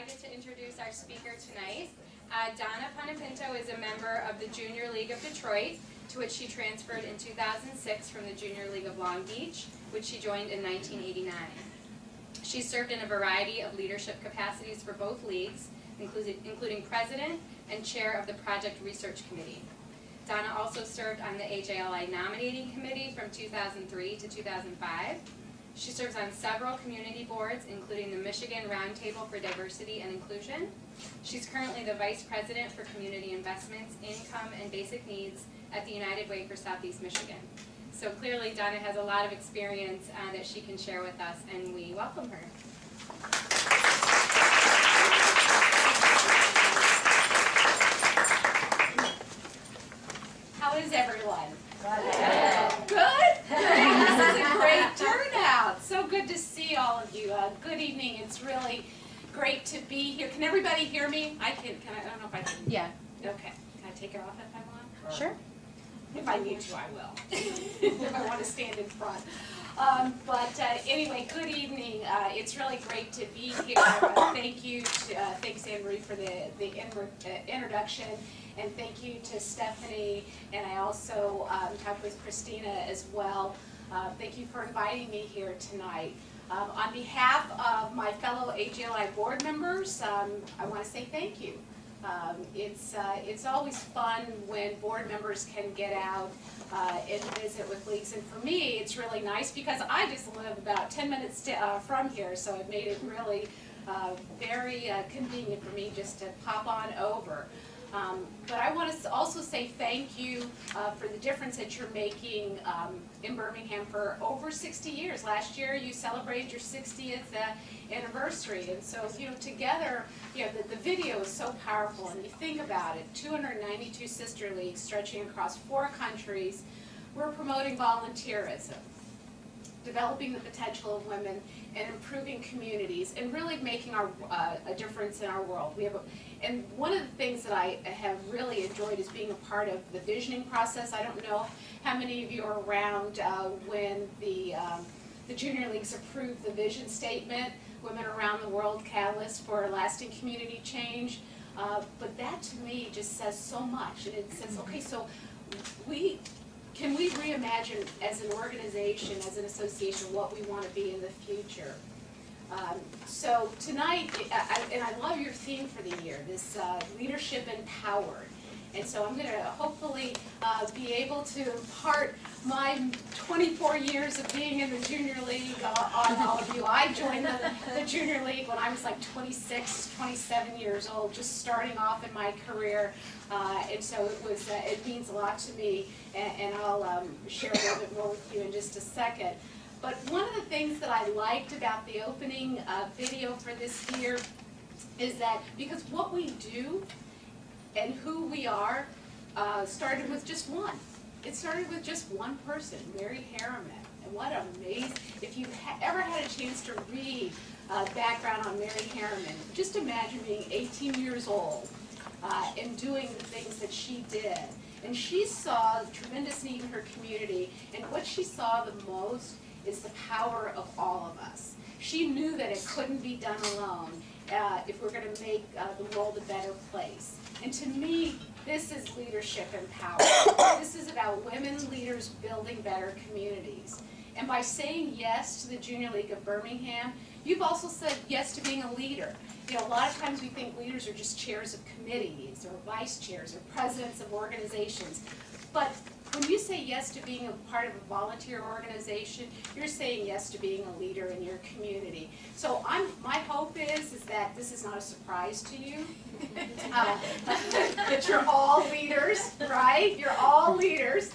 delighted to introduce our speaker tonight. Donna Panapinto is a member of the Junior League of Detroit, to which she transferred in 2006 from the Junior League of Long Beach, which she joined in 1989. She served in a variety of leadership capacities for both leagues, including president and chair of the Project Research Committee. Donna also served on the AJLI nominating committee from 2003 to 2005. She serves on several community boards, including the Michigan Roundtable for Diversity and Inclusion. She's currently the Vice President for Community Investments, Income, and Basic Needs at the United Way for Southeast Michigan. So clearly Donna has a lot of experience that she can share with us, and we welcome her. How is everyone? Good? This is a great turnout. So good to see all of you. Good evening. It's really great to be here. Can everybody hear me? I don't know if I can. Yeah. Okay. Can I take it off if I want? Sure. If I need to, I will. If I want to stand in front. Anyway, good evening. It's really great to be here. Thank you. Thanks, Anne-Marie, for the introduction. And thank you to Stephanie, and I also talked with Christina as well. Thank you for inviting me here tonight. On behalf of my fellow AJLI board members, I want to say thank you. It's always fun when board members can get out and visit with leagues, and for me it's really nice because I just live about 10 minutes from here, so it made it really very convenient for me just to pop on over. But I want to also say thank you for the difference that you're making in Birmingham for over 60 years. Last year you celebrated your 60th anniversary, and so together, the video is so powerful. And you think about it, 292 sister leagues stretching across 4 countries. We're promoting volunteerism, developing the potential of women, and improving communities, and really making a difference in our world. And one of the things that I have really enjoyed is being a part of the visioning process. I don't know how many of you are around when the junior leagues approved the vision statement, Women Around the World, Catalyst for Lasting Community Change. But that to me just says so much. And it says, okay, so can we reimagine as an organization, as an association, what we want to be in the future? So tonight, and I love your theme for the year, this leadership empowered. And so I'm going to hopefully be able to impart my 24 years of being in the Junior League on all of you. I joined the Junior League when I was like 26, 27 years old, just starting off in my career. And so it means a lot to me, and I'll share a little bit more with you in just a second. But one of the things that I liked about the opening video for this year is that because what we do and who we are started with just one. It started with just one person, Mary Harriman. And what amazing, if you've ever had a chance to read background on Mary Harriman, just imagine being 18 years old and doing the things that she did. And she saw tremendous need in her community, and what she saw the most is the power of all of us. She knew that it couldn't be done alone if we're going to make the world a better place. And to me, this is leadership and power. This is about women leaders building better communities. And by saying yes to the Junior League of Birmingham, you've also said yes to being a leader. A lot of times we think leaders are just chairs of committees or vice chairs or presidents of organizations. But when you say yes to being a part of a volunteer organization, you're saying yes to being a leader in your community. So my hope is that this is not a surprise to you, that you're all leaders, right? You're all leaders.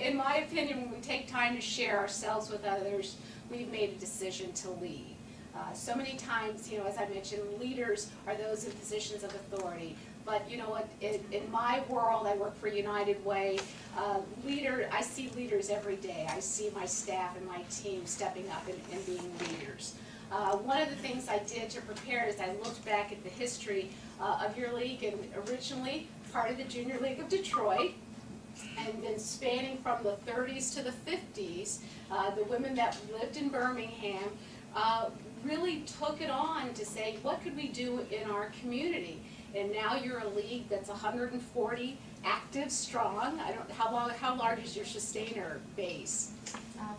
In my opinion, when we take time to share ourselves with others, we've made a decision to lead. So many times, as I mentioned, leaders are those in positions of authority. But you know what, in my world, I work for United Way, I see leaders every day. I see my staff and my team stepping up and being leaders. One of the things I did to prepare is I looked back at the history of your league, and originally part of the Junior League of Detroit, and then spanning from the 30s to the 50s, the women that lived in Birmingham really took it on to say, what could we do in our community? And now you're a league that's 140 active strong. How large is your sustainer base?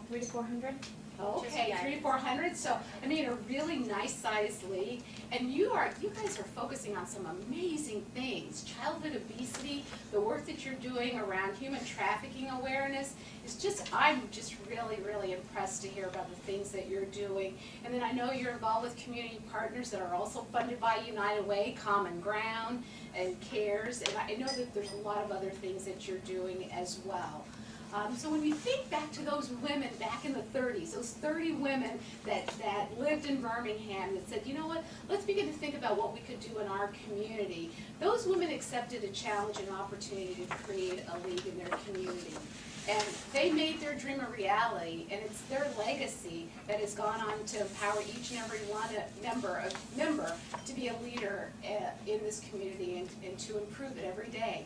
300 to 400. Okay, 300 to 400. So I mean, a really nice sized league. And you guys are focusing on some amazing things. Childhood obesity, the work that you're doing around human trafficking awareness is I'm just really, really impressed to hear about the things that you're doing. And then I know you're involved with community partners that are also funded by United Way, Common Ground, and CARES. And I know that there's a lot of other things that you're doing as well. So when you think back to those women back in the 30s, those 30 women that lived in Birmingham that said, you know what, let's begin to think about what we could do in our community. Those women accepted a challenge and opportunity to create a league in their community. And they made their dream a reality, and it's their legacy that has gone on to empower each and every member to be a leader in this community and to improve it every day.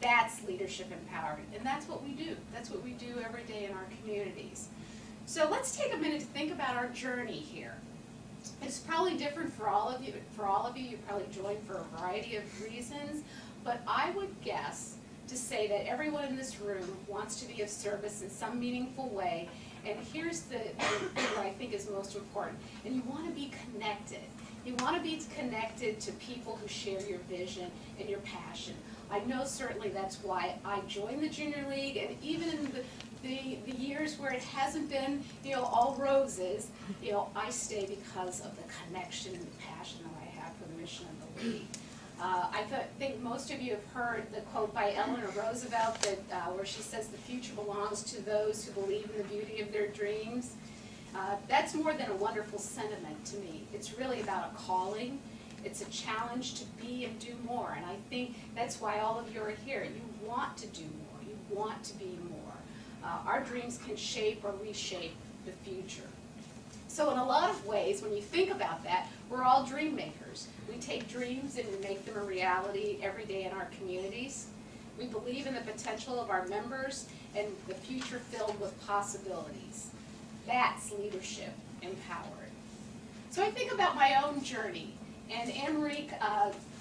That's leadership empowerment, and that's what we do. That's what we do every day in our communities. So let's take a minute to think about our journey here. It's probably different for all of you. You probably joined for a variety of reasons, but I would guess to say that everyone in this room wants to be of service in some meaningful way, and here's the thing that I think is most important, and you want to be connected. You want to be connected to people who share your vision and your passion. I know certainly that's why I joined the Junior League, and even in the years where it hasn't been, all roses, I stay because of the connection and the passion that I have for the mission of the league. I think most of you have heard the quote by Eleanor Roosevelt where she says the future belongs to those who believe in the beauty of their dreams. That's more than a wonderful sentiment to me. It's really about a calling. It's a challenge to be and do more, and I think that's why all of you are here. You want to do more. You want to be more. Our dreams can shape or reshape the future. So in a lot of ways, when you think about that, we're all dream makers. We take dreams and we make them a reality every day in our communities. We believe in the potential of our members and the future filled with possibilities. That's leadership empowered. So I think about my own journey. And Anne-Marie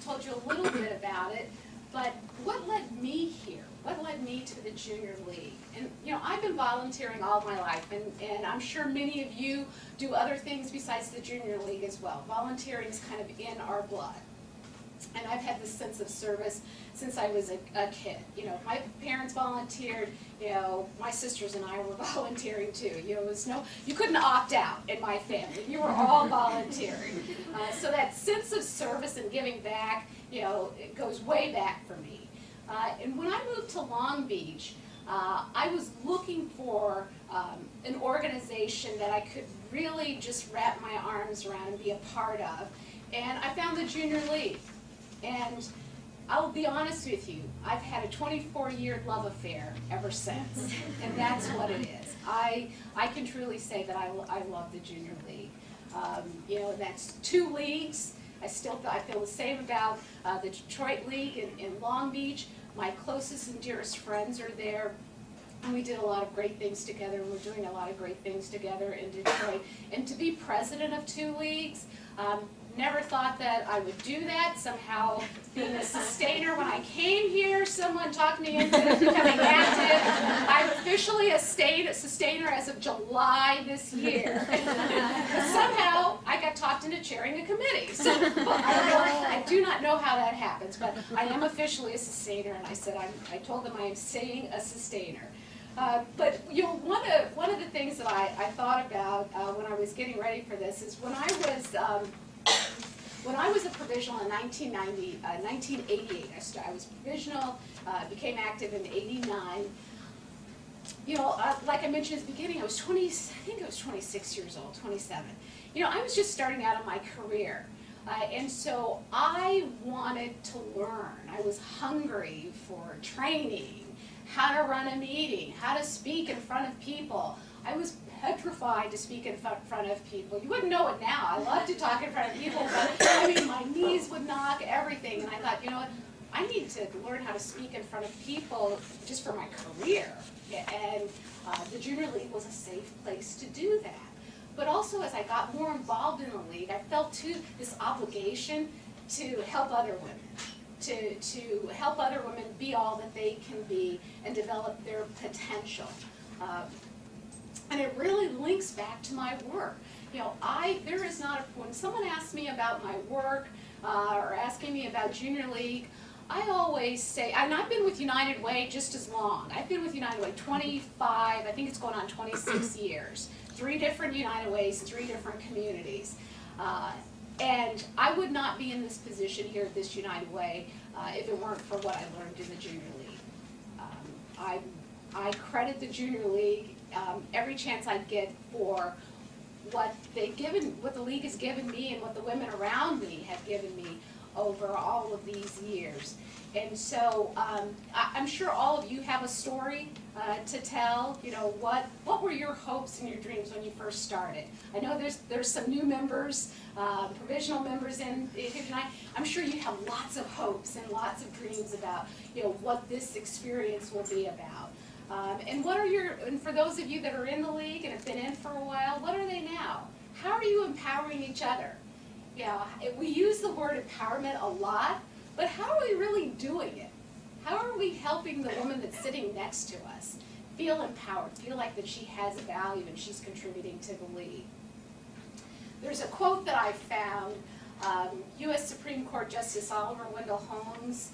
told you a little bit about it, but what led me here? What led me to the Junior League? And I've been volunteering all my life, and I'm sure many of you do other things besides the Junior League as well. Volunteering is kind of in our blood. And I've had this sense of service since I was a kid. My parents volunteered, my sisters and I were volunteering too. You couldn't opt out in my family. You were all volunteering. So that sense of service and giving back, it goes way back for me. And when I moved to Long Beach, I was looking for an organization that I could really just wrap my arms around and be a part of. And I found the Junior League. And I'll be honest with you, I've had a 24-year love affair ever since, and that's what it is. I can truly say that I love the Junior League. That's 2 leagues. I feel the same about the Detroit League in Long Beach. My closest and dearest friends are there, and we did a lot of great things together, and we're doing a lot of great things together in Detroit. And to be president of 2 leagues, never thought that I would do that. Somehow, being a sustainer, when I came here, someone talked me into becoming active. I'm officially a sustainer as of July this year. Somehow, I got talked into chairing a committee. So I do not know how that happens, but I am officially a sustainer, and I told them I am staying a sustainer. But one of the things that I thought about when I was getting ready for this is when I was a provisional in 1988, I was provisional, became active in '89. Like I mentioned at the beginning, I think I was 26 years old, 27. I was just starting out in my career. And so I wanted to learn. I was hungry for training, how to run a meeting, how to speak in front of people. I was petrified to speak in front of people. You wouldn't know it now. I love to talk in front of people, but my knees would knock, everything. And I thought, what? I need to learn how to speak in front of people just for my career. And the Junior League was a safe place to do that. but also as I got more involved in the league, I felt too this obligation to help other women, to help other women be all that they can be and develop their potential. And it really links back to my work. You know, there is not when someone asks me about my work or asking me about Junior League, I always say, and I've been with United Way just as long. I've been with United Way 25, I think it's going on 26 years. 3 different United Ways, 3 different communities. And I would not be in this position here at this United Way if it weren't for what I learned in the Junior League. I credit the Junior League every chance I get for what the league has given me and what the women around me have given me over all of these years. And so I'm sure all of you have a story to tell. You know, what were your hopes and your dreams when you first started? I know there's some new members, provisional members in here tonight. I'm sure you have lots of hopes and lots of dreams about, you know, what this experience will be about. And for those of you that are in the league and have been in for a while, what are they now? How are you empowering each other? You know, we use the word empowerment a lot, but how are we really doing it? How are we helping the woman that's sitting next to us feel empowered, feel like that she has a value and she's contributing to the league? There's a quote that I found. U.S. Supreme Court Justice Oliver Wendell Holmes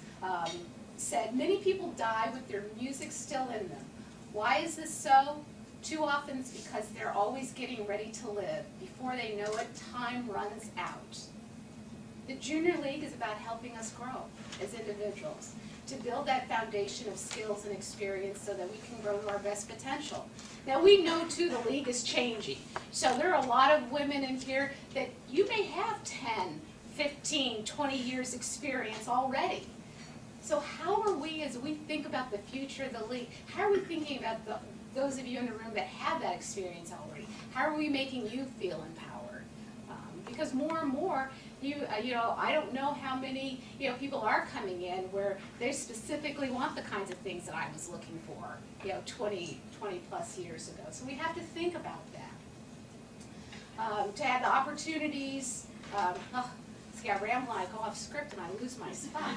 said, "Many people die with their music still in them. Why is this so? Too often it's because they're always getting ready to live. Before they know it, time runs out." The Junior League is about helping us grow as individuals, to build that foundation of skills and experience so that we can grow to our best potential. Now we know too the league is changing. So there are a lot of women in here that you may have 10, 15, 20 years experience already. So how are we, as we think about the future of the league, how are we thinking about those of you in the room that have that experience already? How are we making you feel empowered? Because more and more, you know, I don't know how many, you know, people are coming in where they specifically want the kinds of things that I was looking for, you know, 20 plus years ago. So we have to think about that. To have the opportunities, see, I ramble and I go off script and I lose my spot.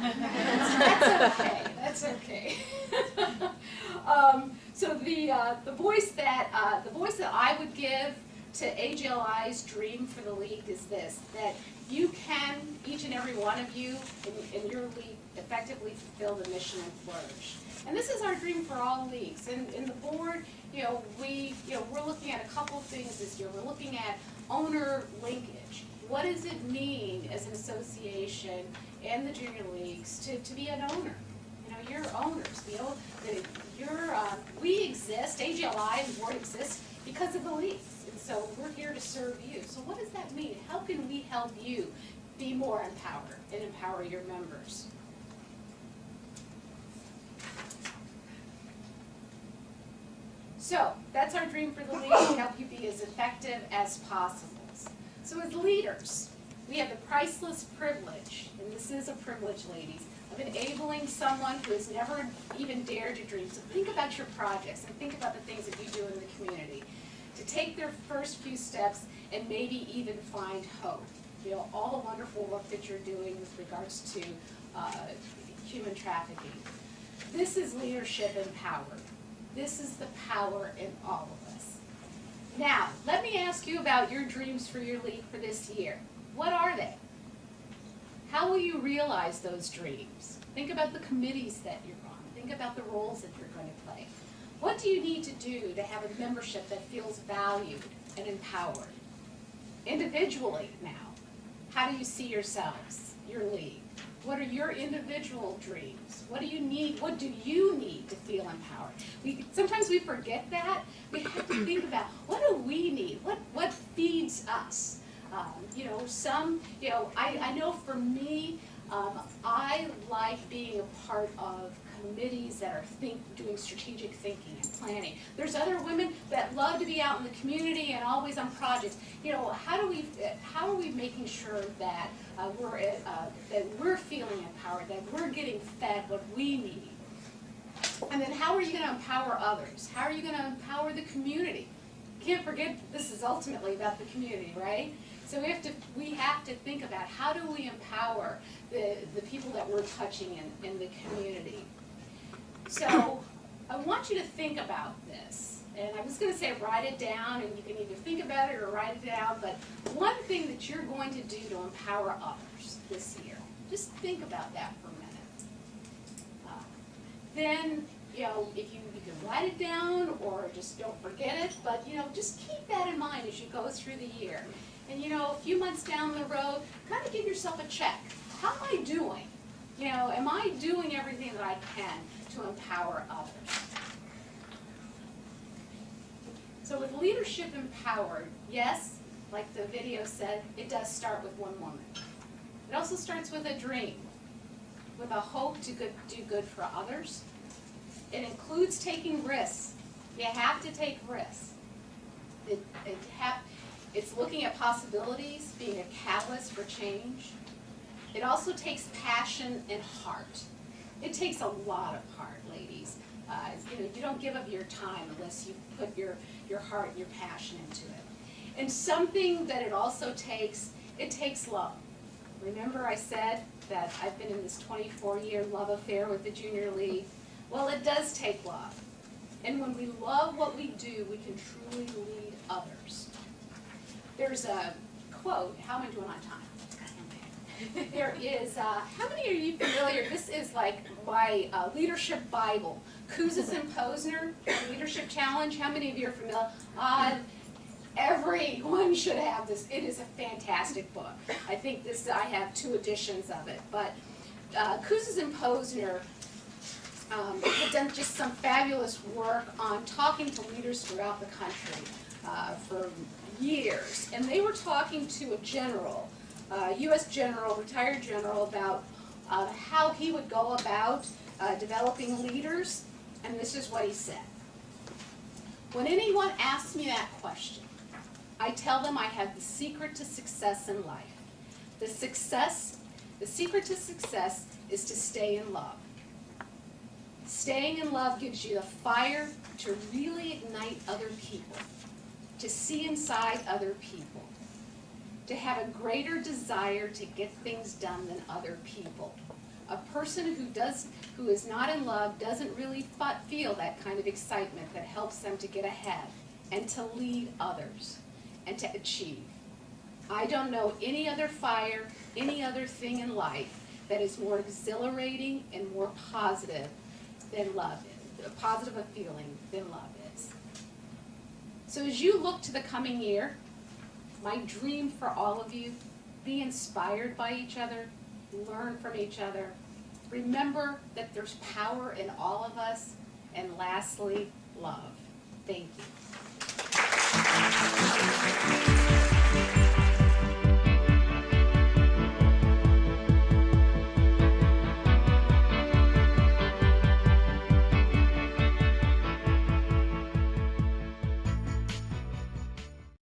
That's okay. So the voice that I would give to AJLI's dream for the league is this: that you can, each and every one of you in your league, effectively fulfill the mission and flourish. And this is our dream for all leagues. And in the board, we're looking at a couple things this year. We're looking at owner linkage. What does it mean as an association and the junior leagues to be an owner? You know, you're owners. We exist, AJLI and the board exists because of the leagues. And so we're here to serve you. So what does that mean? How can we help you be more empowered and empower your members? So that's our dream for the league, to help you be as effective as possible. So as leaders, we have the priceless privilege, and this is a privilege, ladies, of enabling someone who has never even dared to dream. So think about your projects and think about the things that you do in the community, to take their first few steps and maybe even find hope. You know, all the wonderful work that you're doing with regards to human trafficking. This is leadership empowered. This is the power in all of us. Now, let me ask you about your dreams for your league for this year. What are they? How will you realize those dreams? Think about the committees that you're on. Think about the roles that you're going to play. What do you need to do to have a membership that feels valued and empowered? Individually now, how do you see yourselves, your league? What are your individual dreams? What do you need? What do you need to feel empowered? Sometimes we forget that. We have to think about, what do we need? What feeds us? I know for me, I like being a part of committees that are doing strategic thinking and planning. There's other women that love to be out in the community and always on projects. You know, how are we making sure that we're feeling empowered, that we're getting fed what we need? And then how are you going to empower others? How are you going to empower the community? can't forget this is ultimately about the community, right? So we have to think about how do we empower the people that we're touching in the community. So I want you to think about this. And I was going to say write it down, and you can either think about it or write it down, but one thing that you're going to do to empower others this year, just think about that for a minute. Then, if you can write it down or just don't forget it, but, just keep that in mind as you go through the year. And, a few months down the road, kind of give yourself a check. How am I doing? Am I doing everything that I can to empower others? So with leadership empowered, yes, like the video said, it does start with one woman. It also starts with a dream, with a hope to do good for others. It includes taking risks. You have to take risks. It's looking at possibilities, being a catalyst for change. It also takes passion and heart. It takes a lot of heart, ladies. You don't give up your time unless you put your heart and your passion into it. And something that it also takes, it takes love. Remember I said that I've been in this 24-year love affair with the Junior League? Well, it does take love. And when we love what we do, we can truly lead others. There's a quote, how am I doing on time? There is, how many are you familiar? This is like my leadership Bible. Kouzes and Posner, Leadership Challenge. How many of you are familiar? Everyone should have this. It is a fantastic book. I think I have 2 editions of it. But Kouzes and Posner have done just some fabulous work on talking to leaders throughout the country for years. And they were talking to a general, U.S. general, retired general, about how he would go about developing leaders. And this is what he said. When anyone asks me that question, I tell them I have the secret to success in life. The secret to success is to stay in love. Staying in love gives you the fire to really ignite other people, to see inside other people, to have a greater desire to get things done than other people. A person who is not in love doesn't really feel that kind of excitement that helps them to get ahead and to lead others and to achieve. I don't know any other fire, any other thing in life that is more exhilarating and more positive than love is, a positive a feeling than love is. So as you look to the coming year, my dream for all of you, be inspired by each other, learn from each other. Remember that there's power in all of us. And lastly, love. Thank you.